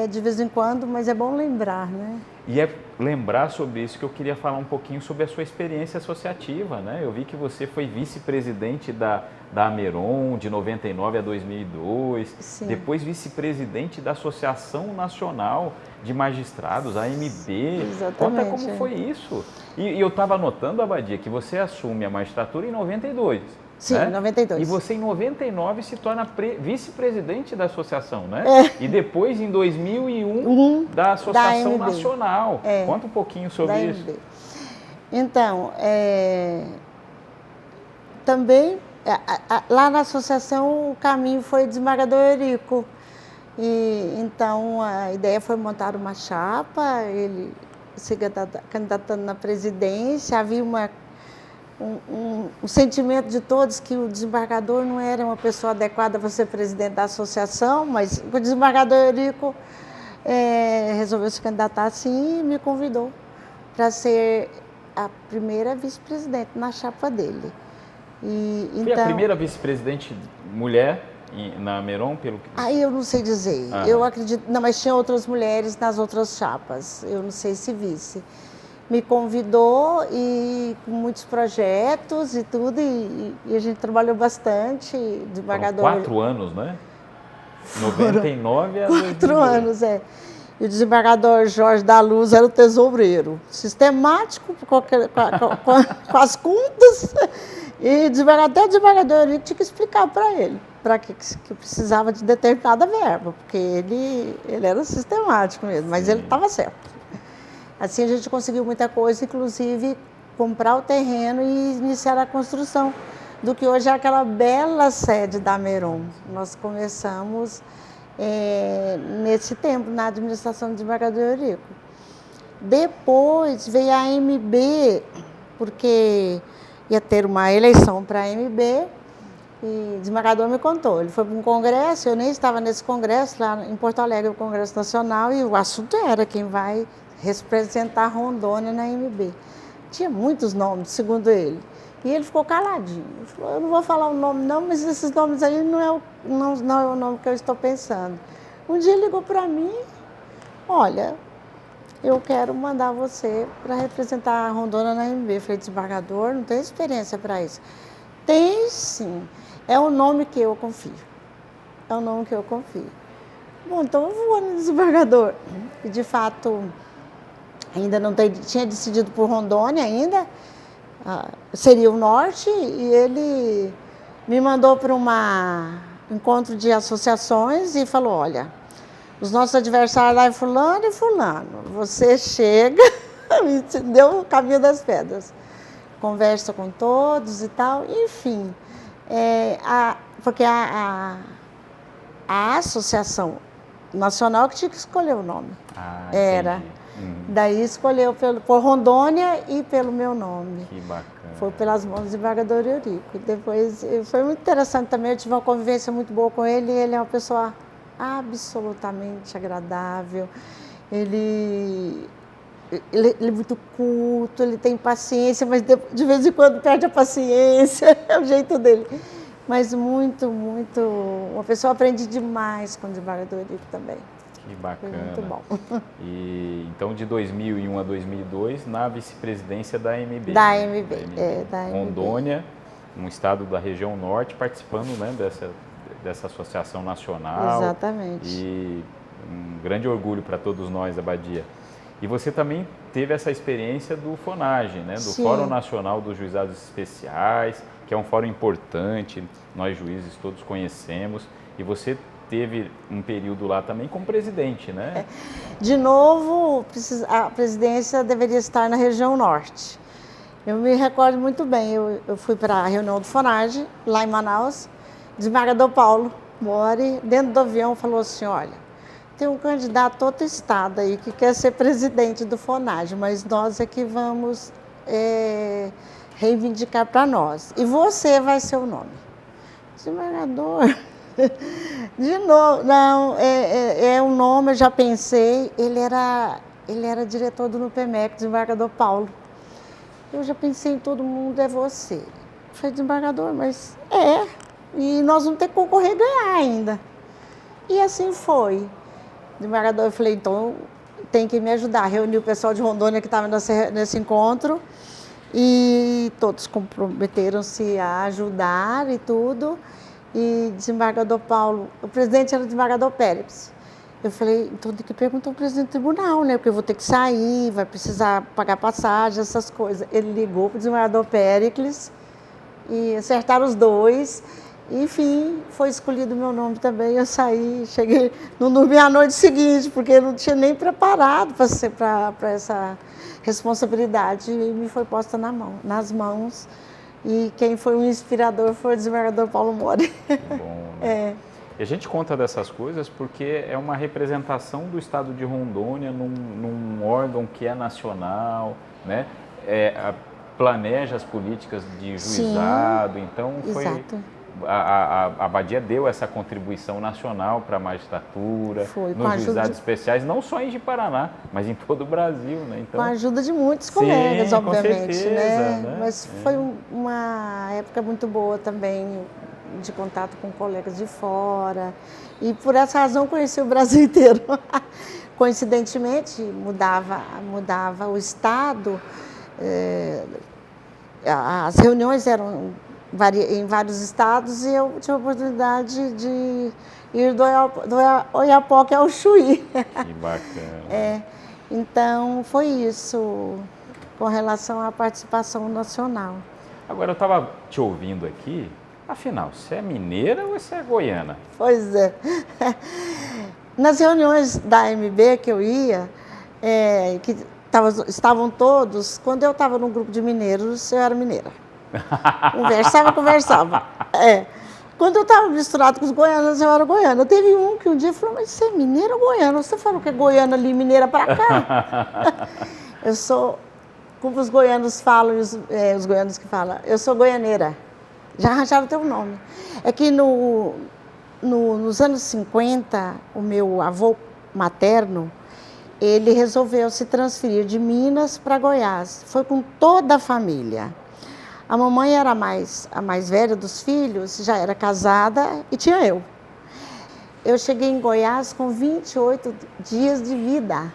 de vez em quando, mas é bom lembrar, né? E é lembrar sobre isso que eu queria falar um pouquinho sobre a sua experiência associativa, né? Eu vi que você foi vice-presidente da Ameron de 99 a 2002, Sim. Depois vice-presidente da Associação Nacional de Magistrados, a AMB. Exatamente. Conta como foi isso. E eu estava anotando, Abadia, que você assume a magistratura em 92. Sim, né? em 92. E você, em 99, se torna vice-presidente da associação, né? E depois, em 2001, da Associação Nacional. Conta um pouquinho sobre isso. Então, também Lá na associação o caminho foi desembargador Eurico. E então a ideia foi montar uma chapa, ele se candidatando na presidência. Havia um sentimento de todos que o desembargador não era uma pessoa adequada para ser presidente da associação, mas o desembargador Eurico resolveu se candidatar assim e me convidou para ser a primeira vice-presidente na chapa dele. Foi a primeira vice-presidente mulher na Meron, pelo que... Aí eu não sei dizer, eu acredito, não, mas tinha outras mulheres nas outras chapas, eu não sei se vice. Me convidou e com muitos projetos e tudo, e a gente trabalhou bastante. Desembargador... Foram 4 anos, né? 99 a 2002. 4 anos, E o desembargador Jorge da Luz era o tesoureiro, sistemático, com as contas, e até o desembargador tinha que explicar para ele, para que precisava de determinada verba, porque ele era sistemático mesmo, mas ele estava certo. Assim a gente conseguiu muita coisa, inclusive comprar o terreno e iniciar a construção do que hoje é aquela bela sede da Meron. Nós começamos nesse tempo, na administração do desembargador Eurico. Depois veio a AMB, porque ia ter uma eleição para a AMB, e o desembargador me contou. Ele foi para um congresso, eu nem estava nesse congresso, lá em Porto Alegre, o Congresso Nacional, e o assunto era quem vai representar Rondônia na AMB. Tinha muitos nomes, segundo ele. E ele ficou caladinho. Ele falou, eu não vou falar o nome não, mas esses nomes aí não é o nome que eu estou pensando. Um dia ele ligou para mim, olha, eu quero mandar você para representar a Rondônia na AMB. Eu falei, desembargador, não tem experiência para isso. Tem sim, é um nome que eu confio. É um nome que eu confio. Bom, então eu vou no desembargador. E de fato, ainda não tinha decidido por Rondônia ainda, seria o norte, e ele me mandou para um encontro de associações e falou, olha, os nossos adversários lá é fulano e fulano, você chega, me deu o caminho das pedras, conversa com todos e tal, enfim, porque a associação nacional que tinha que escolher o nome, era. Daí escolheu por Rondônia e pelo meu nome. Que bacana. Foi pelas mãos do desembargador Eurico. Depois foi muito interessante também, eu tive uma convivência muito boa com ele. Ele é uma pessoa absolutamente agradável. Ele é muito culto, ele tem paciência, mas de vez em quando perde a paciência, é o jeito dele. Mas muito, muito... Uma pessoa aprende demais com o desembargador Eurico também. Que bacana. Foi muito bom. E então, de 2001 a 2002, na vice-presidência da AMB. Da AMB, da AMB. Rondônia, um estado da região norte, participando, né, dessa associação nacional. Exatamente. E um grande orgulho para todos nós, Abadia. E você também teve essa experiência do FONAGE, né, do Sim. Fórum Nacional dos Juizados Especiais, que é um fórum importante, nós juízes todos conhecemos, e você teve um período lá também como presidente, né? De novo, a presidência deveria estar na região norte. Eu me recordo muito bem, eu fui para a reunião do FONAGE, lá em Manaus, o desembargador Paulo Mori, dentro do avião, falou assim, olha, tem um candidato outro estado aí que quer ser presidente do FONAGE, mas nós é que vamos reivindicar para nós. E você vai ser o nome. Desembargador... De novo, não, é um nome, eu já pensei, ele era diretor do NUPEMEC, desembargador Paulo. Eu já pensei em todo mundo, é você. Eu falei, desembargador, mas e nós vamos ter que concorrer e ganhar ainda. E assim foi. Desembargador, eu falei, então tem que me ajudar. Reuni o pessoal de Rondônia que estava nesse encontro e todos comprometeram-se a ajudar e tudo. E desembargador Paulo, o presidente era o desembargador Pérez. Eu falei, então tem que perguntar ao presidente do tribunal, né? Porque eu vou ter que sair, vai precisar pagar passagem, essas coisas. Ele ligou para o desembargador Péricles e acertaram os dois. Enfim, foi escolhido o meu nome também. Eu saí, cheguei, não dormi a noite seguinte, porque eu não tinha nem preparado para essa responsabilidade. E me foi posta nas mãos. E quem foi um inspirador foi o desembargador Paulo Mori. Bom, né? E a gente conta dessas coisas porque é uma representação do estado de Rondônia num órgão que é nacional, né? Planeja as políticas de juizado, então foi... Exato. A Badia deu essa contribuição nacional para a magistratura, nos juizados especiais, não só em Ji-Paraná, mas em todo o Brasil, né? Então, com a ajuda de muitos colegas, obviamente, com certeza, né? Mas foi uma época muito boa também, de contato com colegas de fora. E por essa razão conheci o Brasil inteiro. Coincidentemente, mudava o estado, as reuniões eram em vários estados e eu tive a oportunidade de ir do Oiapoque ao Chuí. Que bacana. Então, foi isso com relação à participação nacional. Agora, eu estava te ouvindo aqui, afinal, você é mineira ou você é goiana? Pois é. Nas reuniões da AMB que eu ia, que estavam todos, quando eu estava num grupo de mineiros, eu era mineira. Conversava. Quando eu estava misturado com os goianos, eu era goiana. Teve um que um dia falou, mas você é mineira ou goiana? Você falou que é goiana ali, mineira para cá. Eu sou, como os goianos falam, os goianos que falam, eu sou goianeira. Já arranjaram o teu nome. É que nos anos 50, o meu avô materno, ele resolveu se transferir de Minas para Goiás. Foi com toda a família. A mamãe era a mais velha dos filhos, já era casada e tinha eu. Eu cheguei em Goiás com 28 dias de vida.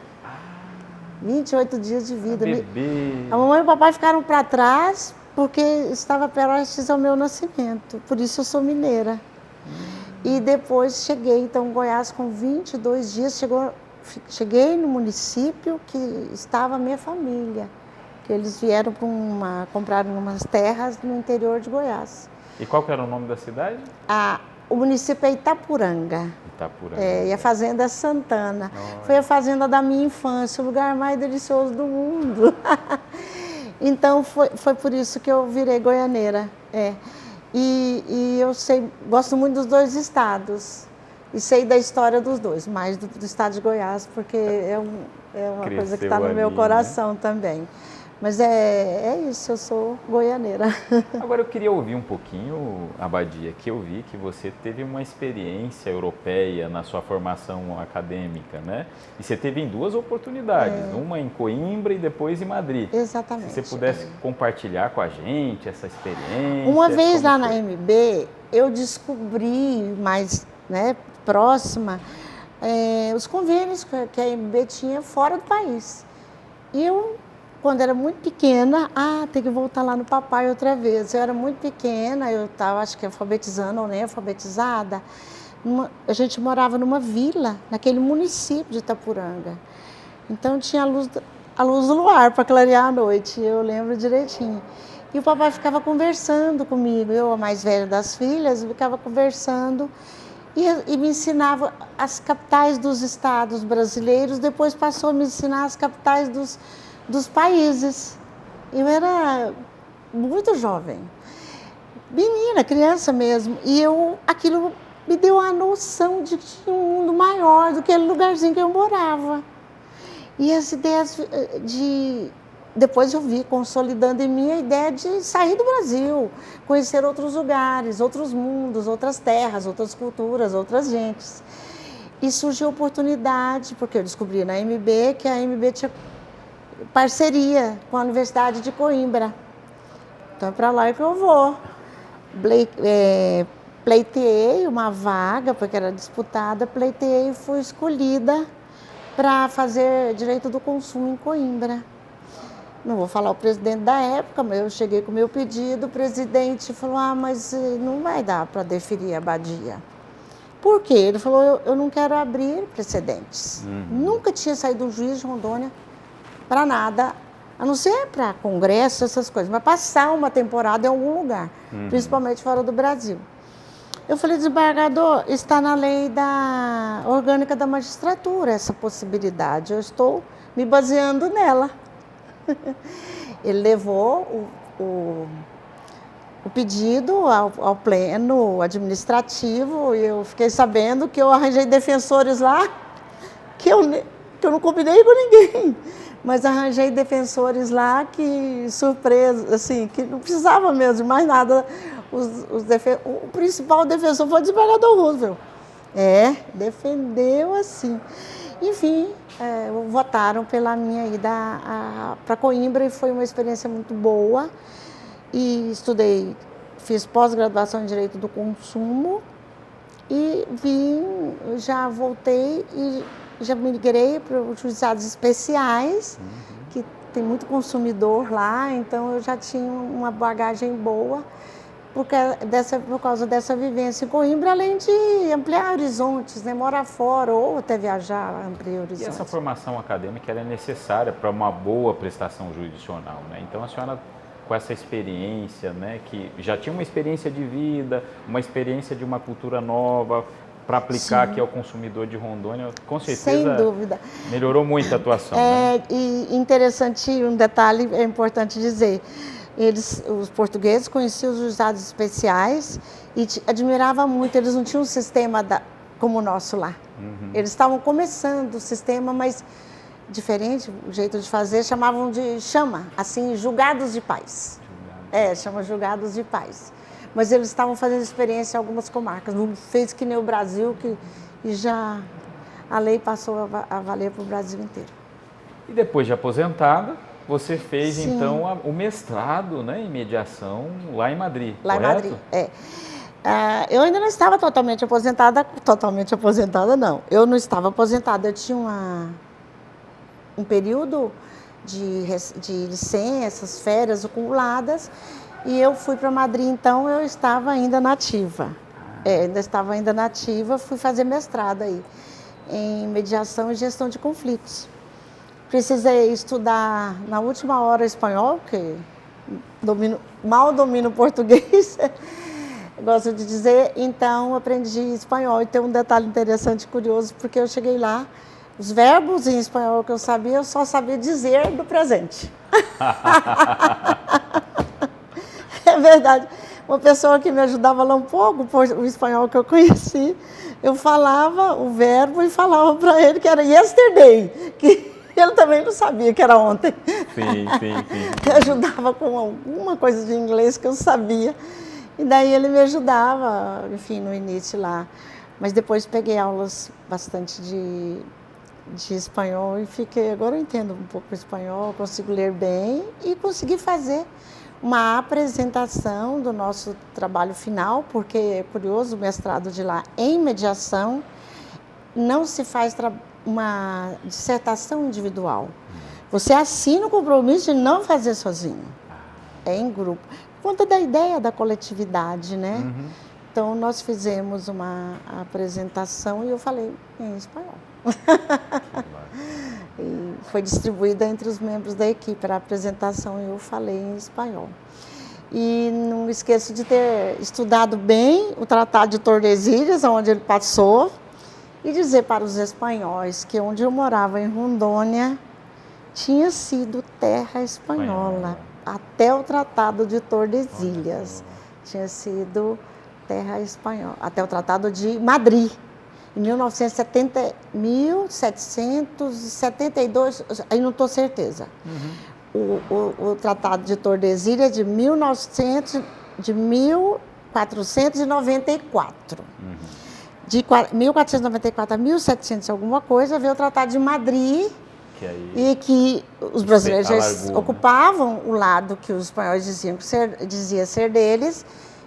28 dias de vida. Bebê. A mamãe e o papai ficaram para trás porque estava prestes ao meu nascimento. Por isso eu sou mineira. E depois cheguei, então, em Goiás com 22 dias. Cheguei no município que estava a minha família. Eles vieram comprar umas terras no interior de Goiás. E qual que era o nome da cidade? O município é Itapuranga. Itapuranga. E a fazenda é Santana. Olha. Foi a fazenda da minha infância, o lugar mais delicioso do mundo. Então, foi por isso que eu virei goianeira. E eu gosto muito dos dois estados. E sei da história dos dois, mais do estado de Goiás, porque é uma coisa que está no meu coração, né? Também. Mas é isso, eu sou goianeira. Agora eu queria ouvir um pouquinho, Abadia, que eu vi que você teve uma experiência europeia na sua formação acadêmica, né? E você teve em duas oportunidades, uma em Coimbra e depois em Madrid. Exatamente. Se você pudesse compartilhar com a gente essa experiência. Uma vez lá na MB, eu descobri mais, próxima, os convênios que a MB tinha fora do país. E eu, quando era muito pequena, tem que voltar lá no papai outra vez. Eu era muito pequena, eu estava, acho que alfabetizando ou nem alfabetizada. A gente morava numa vila, naquele município de Itapuranga. Então tinha a luz do luar para clarear a noite, eu lembro direitinho. E o papai ficava conversando comigo, eu, a mais velha das filhas, ficava conversando e me ensinava as capitais dos estados brasileiros, depois passou a me ensinar as capitais dos países. Eu era muito jovem, menina, criança mesmo, e aquilo me deu a noção de que tinha um mundo maior do que aquele lugarzinho que eu morava. E as ideias depois eu vi consolidando em mim a ideia de sair do Brasil, conhecer outros lugares, outros mundos, outras terras, outras culturas, outras gentes. E surgiu a oportunidade, porque eu descobri na MB que a MB tinha parceria com a Universidade de Coimbra. Então é para lá que eu vou. Pleiteei uma vaga, porque era disputada, pleiteei e fui escolhida para fazer direito do consumo em Coimbra. Não vou falar o presidente da época, mas eu cheguei com o meu pedido, o presidente falou, mas não vai dar para deferir a Badia. Por quê? Ele falou, eu não quero abrir precedentes. Nunca tinha saído um juiz de Rondônia para nada, a não ser para congresso, essas coisas, mas passar uma temporada em algum lugar, principalmente fora do Brasil. Eu falei, desembargador, está na lei orgânica da magistratura essa possibilidade, eu estou me baseando nela. Ele levou o pedido ao pleno administrativo e eu fiquei sabendo que eu arranjei defensores lá que eu não combinei com ninguém, mas arranjei defensores lá que, surpresa, assim, que não precisava mesmo de mais nada. O principal defensor foi o desembargador Roosevelt. Defendeu assim. Enfim, votaram pela minha ida para Coimbra e foi uma experiência muito boa. E fiz pós-graduação em Direito do Consumo e já voltei e já migrei para os juizados especiais, que tem muito consumidor lá, então eu já tinha uma bagagem boa por causa dessa vivência em Coimbra, além de ampliar horizontes, né? Morar fora ou até viajar, ampliar horizontes. E essa formação acadêmica ela é necessária para uma boa prestação jurisdicional, né? Então a senhora, com essa experiência, né, que já tinha uma experiência de vida, uma experiência de uma cultura nova, para aplicar aqui ao consumidor de Rondônia, com certeza sem dúvida. Melhorou muito a atuação. Né? E interessante, um detalhe é importante dizer, os portugueses conheciam os juizados especiais e admiravam muito, eles não tinham um sistema como o nosso lá. Eles estavam começando o sistema, mas diferente, o jeito de fazer, chamavam assim, julgados de paz. Chama julgados de paz. Mas eles estavam fazendo experiência em algumas comarcas. Não fez que nem o Brasil, e já a lei passou a valer para o Brasil inteiro. E depois de aposentada, você fez, Sim. então, o mestrado, né, em mediação lá em Madrid, lá correto? Em Madrid, eu ainda não estava totalmente aposentada não. Eu não estava aposentada, eu tinha um período de licenças, férias acumuladas, e eu fui para Madrid, então eu estava ainda nativa. Fui fazer mestrado aí, em mediação e gestão de conflitos. Precisei estudar na última hora espanhol, porque mal domino português, gosto de dizer, então aprendi espanhol. E tem um detalhe interessante e curioso, porque eu cheguei lá, os verbos em espanhol que eu só sabia dizer do presente. É verdade. Uma pessoa que me ajudava lá um pouco, o espanhol que eu conheci, eu falava o verbo e falava para ele que era yesterday, que ele também não sabia que era ontem. Sim. Eu ajudava com alguma coisa de inglês que eu sabia. E daí ele me ajudava, enfim, no início lá. Mas depois peguei aulas bastante de espanhol e agora eu entendo um pouco espanhol, consigo ler bem e consegui fazer uma apresentação do nosso trabalho final, porque é curioso, o mestrado de lá em mediação não se faz uma dissertação individual. Você assina o compromisso de não fazer sozinho, é em grupo. Por conta da ideia da coletividade, né? Então, nós fizemos uma apresentação e eu falei em espanhol. E foi distribuída entre os membros da equipe a apresentação e eu falei em espanhol. E não esqueço de ter estudado bem o Tratado de Tordesilhas, onde ele passou, e dizer para os espanhóis que onde eu morava, em Rondônia, tinha sido terra espanhola. Até o Tratado de Tordesilhas tinha sido terra espanhola. Até o Tratado de Madrid. Em 1772, aí não estou certeza. O Tratado de Tordesilhas de 1494. De 1494 a 1700 alguma coisa, veio o Tratado de Madrid, e que os brasileiros já ocupavam o lado que os espanhóis dizia ser deles,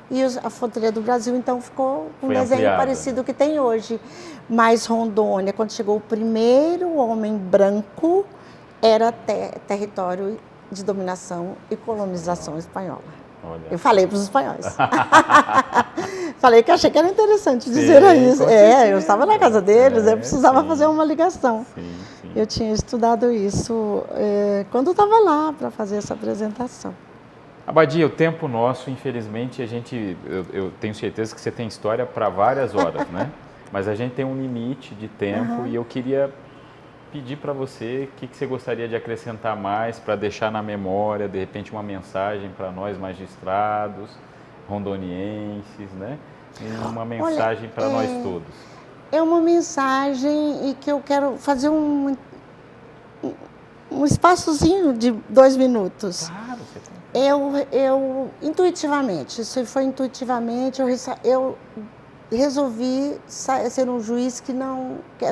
e a fronteira do Brasil, então, ficou um desenho parecido que tem hoje. Mas Rondônia, quando chegou o primeiro homem branco, era território de dominação e colonização espanhola. Olha. Eu falei para os espanhóis. Falei que achei que era interessante dizer isso. Eu estava na casa deles, eu precisava fazer uma ligação. Sim. Eu tinha estudado isso quando eu estava lá para fazer essa apresentação. Abadia, o tempo nosso, infelizmente, eu tenho certeza que você tem história para várias horas, né? Mas a gente tem um limite de tempo e eu queria pedir para você o que você gostaria de acrescentar mais para deixar na memória, de repente, uma mensagem para nós magistrados, rondonienses, né? E uma mensagem para nós todos. É uma mensagem e que eu quero fazer um espaçozinho de 2 minutos. Claro, você tem. Eu intuitivamente, isso foi intuitivamente, eu resolvi ser um juiz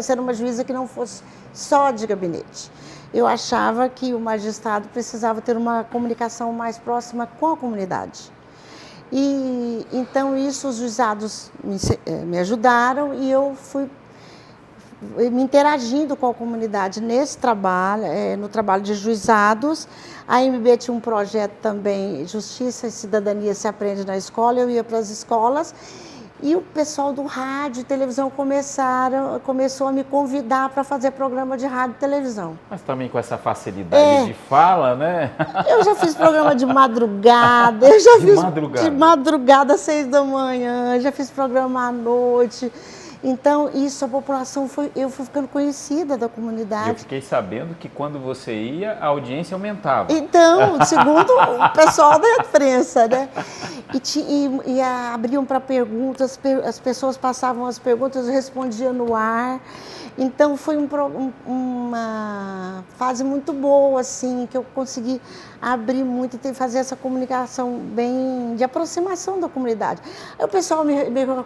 ser uma juíza que não fosse só de gabinete. Eu achava que o magistrado precisava ter uma comunicação mais próxima com a comunidade. E então isso os juizados me ajudaram e eu fui me interagindo com a comunidade nesse trabalho, no trabalho de juizados. A MB tinha um projeto também, Justiça e Cidadania se aprende na escola, eu ia para as escolas e o pessoal do rádio e televisão começou a me convidar para fazer programa de rádio e televisão. Mas também com essa facilidade de fala, né? Eu já fiz programa de madrugada, de madrugada às 6 da manhã, já fiz programa à noite. Então, isso, a população eu fui ficando conhecida da comunidade. Eu fiquei sabendo que quando você ia, a audiência aumentava. Então, segundo o pessoal da imprensa, né? E abriam para perguntas, as pessoas passavam as perguntas, eu respondia no ar. Então, foi uma fase muito boa, assim, que eu consegui abrir muito e fazer essa comunicação bem de aproximação da comunidade. Aí o pessoal me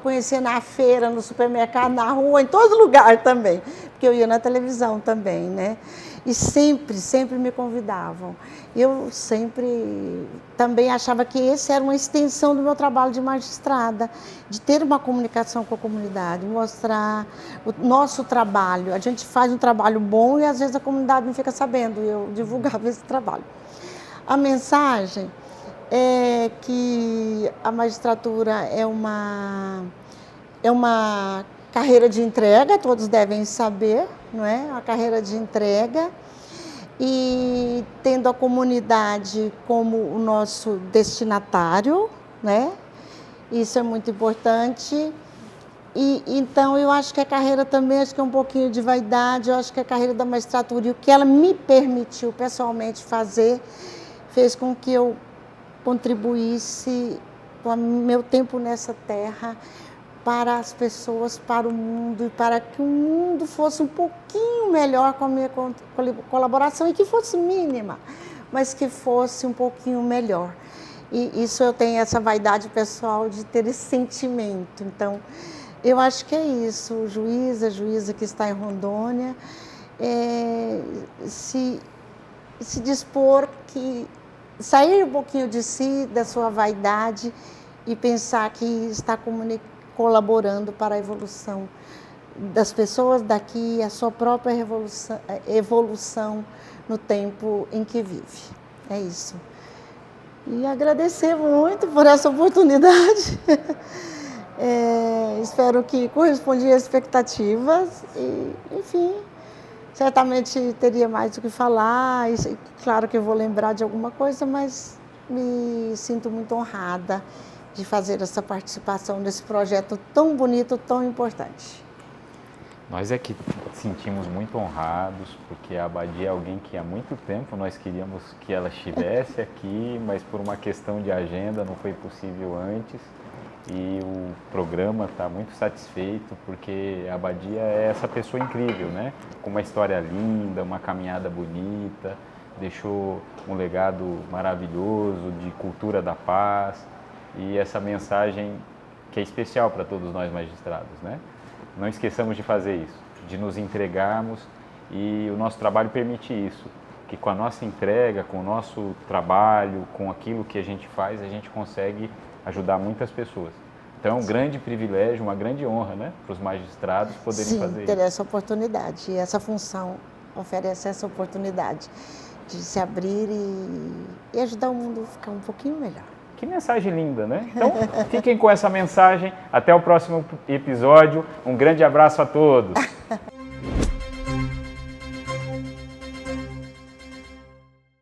conhecia na feira, no supermercado, na rua, em todo lugar também, porque eu ia na televisão também, né? E sempre me convidavam. Eu sempre também achava que esse era uma extensão do meu trabalho de magistrada, de ter uma comunicação com a comunidade, mostrar o nosso trabalho. A gente faz um trabalho bom e às vezes a comunidade não fica sabendo, e eu divulgava esse trabalho. A mensagem é que a magistratura é uma carreira de entrega, todos devem saber, não é? Uma carreira de entrega, e tendo a comunidade como o nosso destinatário, né? Isso é muito importante. E então eu acho que a carreira também, acho que é um pouquinho de vaidade, eu acho que a carreira da magistratura e o que ela me permitiu pessoalmente fazer, fez com que eu contribuísse com o meu tempo nessa terra para as pessoas, para o mundo, e para que o mundo fosse um pouquinho melhor com a minha colaboração, e que fosse mínima, mas que fosse um pouquinho melhor. E isso eu tenho essa vaidade pessoal de ter esse sentimento. Então, eu acho que é isso, o juiz, a juíza que está em Rondônia, se dispor que sair um pouquinho de si, da sua vaidade, e pensar que está colaborando para a evolução das pessoas daqui, a sua própria evolução no tempo em que vive. É isso. E agradecer muito por essa oportunidade. Espero que correspondi às expectativas e, enfim, certamente teria mais o que falar. E, claro que eu vou lembrar de alguma coisa, mas me sinto muito honrada de fazer essa participação nesse projeto tão bonito, tão importante. Nós é que sentimos muito honrados, porque a Abadia é alguém que há muito tempo nós queríamos que ela estivesse aqui, mas por uma questão de agenda não foi possível antes. E o programa está muito satisfeito, porque a Abadia é essa pessoa incrível, né? Com uma história linda, uma caminhada bonita, deixou um legado maravilhoso de cultura da paz e essa mensagem que é especial para todos nós magistrados, né? Não esqueçamos de fazer isso, de nos entregarmos, e o nosso trabalho permite isso, que com a nossa entrega, com o nosso trabalho, com aquilo que a gente faz, a gente consegue ajudar muitas pessoas. Então é um grande privilégio, uma grande honra, né, para os magistrados poderem fazer isso. Sim, ter essa oportunidade, e essa função oferece essa oportunidade de se abrir e ajudar o mundo a ficar um pouquinho melhor. Que mensagem linda, né? Então, fiquem com essa mensagem. Até o próximo episódio. Um grande abraço a todos.